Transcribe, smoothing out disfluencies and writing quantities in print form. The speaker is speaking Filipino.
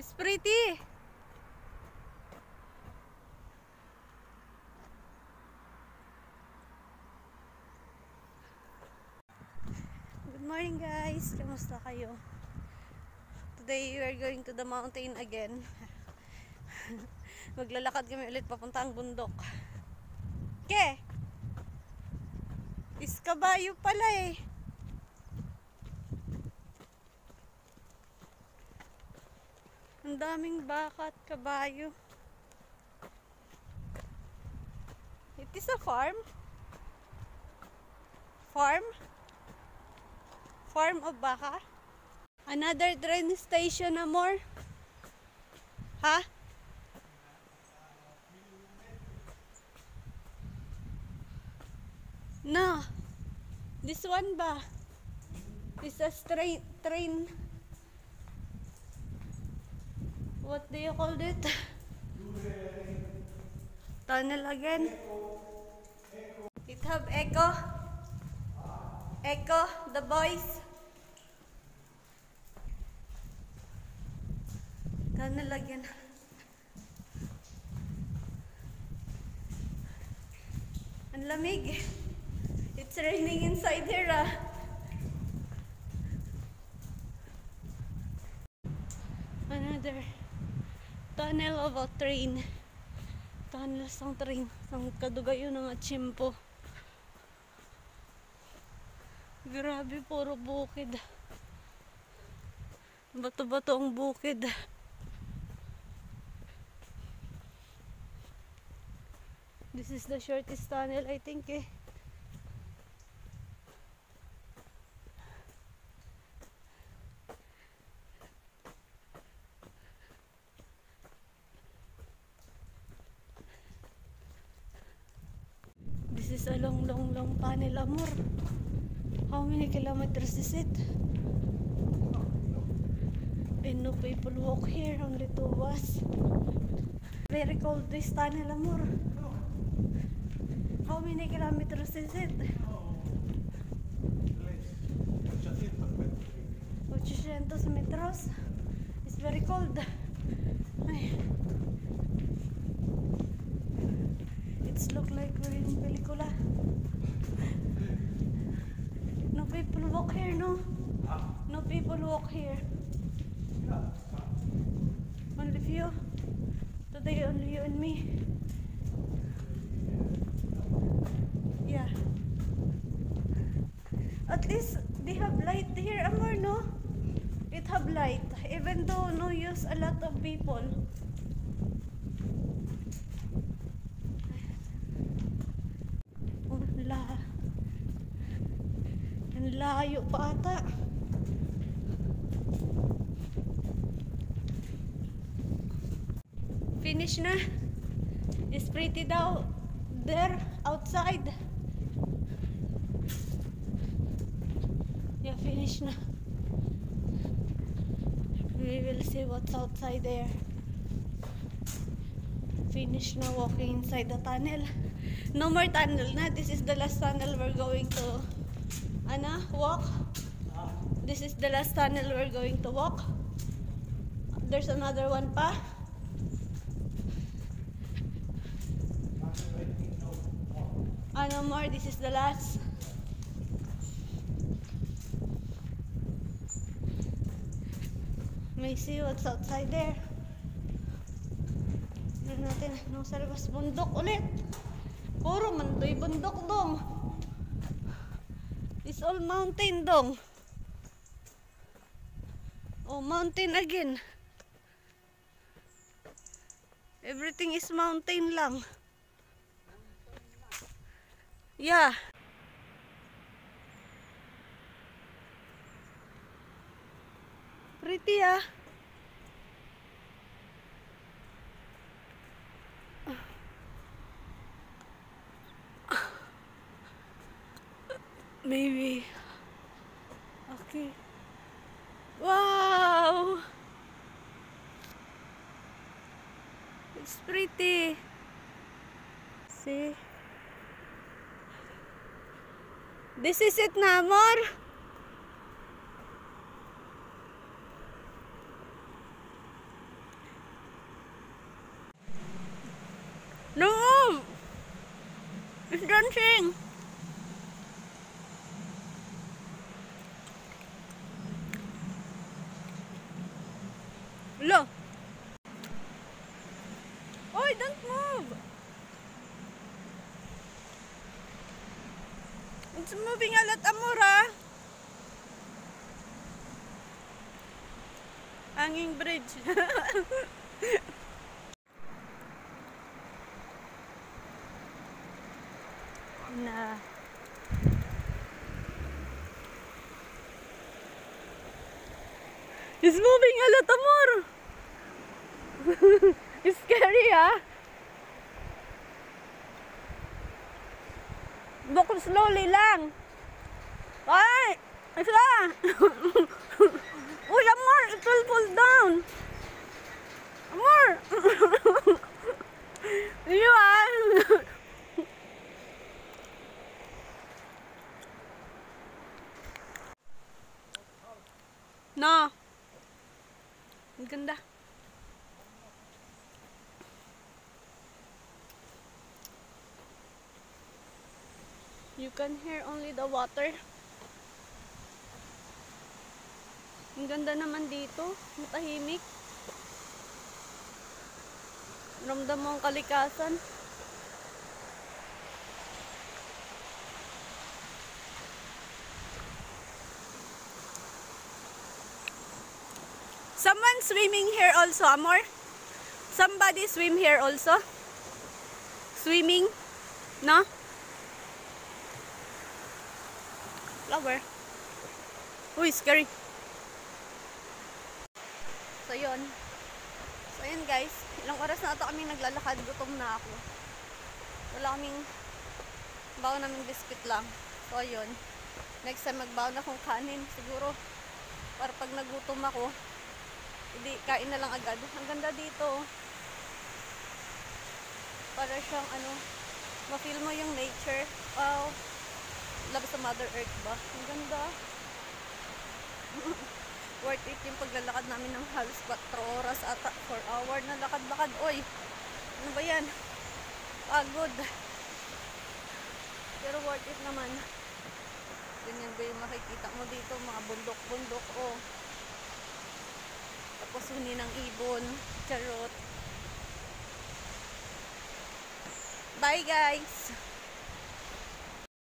It's pretty. Good morning guys. Kamusta kayo? Today we are going to the mountain again. Maglalakad kami ulit papunta ang bundok. Ke? Iskabayo pala eh. Ang daming baka at kabayo. It is a farm. Farm of baka. Another train station, amor. Ha? No. This one ba? This is a train. What do you call it? Tunnel again. It have echo. Echo, the voice. Tunnel again. Ang lamig. It's raining inside here ah. Another tunnel of a train. Tunnel sang train. Sang kadugayo ng Achimpo. Grabe, puro bukid. Bato-bato ang bukid. This is the shortest tunnel, I think eh. This is a long tunnel, amor. How many kilometers is it? And no people walk here, only two of us. Very cold this tunnel, amor. How many kilometers is it? 800 metros. It's very cold. Ay. It's look like we're in pelikula. No people walk here, no? No people walk here. Only few. Today only you and me. Yeah. At least they have light here, amor, no? It have light, even though no use a lot of people. Oh, ang layo pa ata. Finish na. It's pretty daw there outside. Yeah, finish na. We will see what's outside there. Finish na walking inside the tunnel. No more tunnel na. This is the last tunnel we're going to walk. This is the last tunnel we're going to walk. There's another one pa. No more. This is the last. May see what's outside there. Tignan natin. Nung sa labas bundok ulit. Puro mandoy bundok dong. It's all mountain dong. Oh, mountain again. Everything is mountain lang. Yeah. Pretty ah. Maybe. Okay. Wow. It's pretty. See? This is it na, amor. No! It's dancing! Hello! Oy, don't move! It's moving a lot, Amora! Hanging bridge. Na. It's moving a lot, Amor! It's scary, ah! Walk slowly lang! Ay! Isa! Uy, Amor! It will fall down! Amor! You ah! No! Ang ganda. You can hear only the water. Ang ganda naman dito. Matahimik. Ramdam mo ang kalikasan. Someone swimming here also, Amor? Somebody swim here also? Swimming? No? Flower. Uy, scary. So, yun. So, yun guys. Ilang oras na ito kami naglalakad. Gutom na ako. Wala kaming baon namin biscuit lang. So, yun. Next time magbaon akong kanin. Siguro, para pag nagutom ako, hindi, kain na lang agad. Ang ganda dito. Para siyang ano, ma-feel mo yung nature. Wow. Love sa Mother Earth ba? Ang ganda. Worth it yung paglalakad namin ng halos 4 oras ata. 4 hour na lakad-lakad. Oy, ano ba yan? Pagod. Pero worth it naman. Ganyan ba yung makikita mo dito? Mga bundok-bundok. Oh. Tapos huni ng ibon. Charot. Bye guys!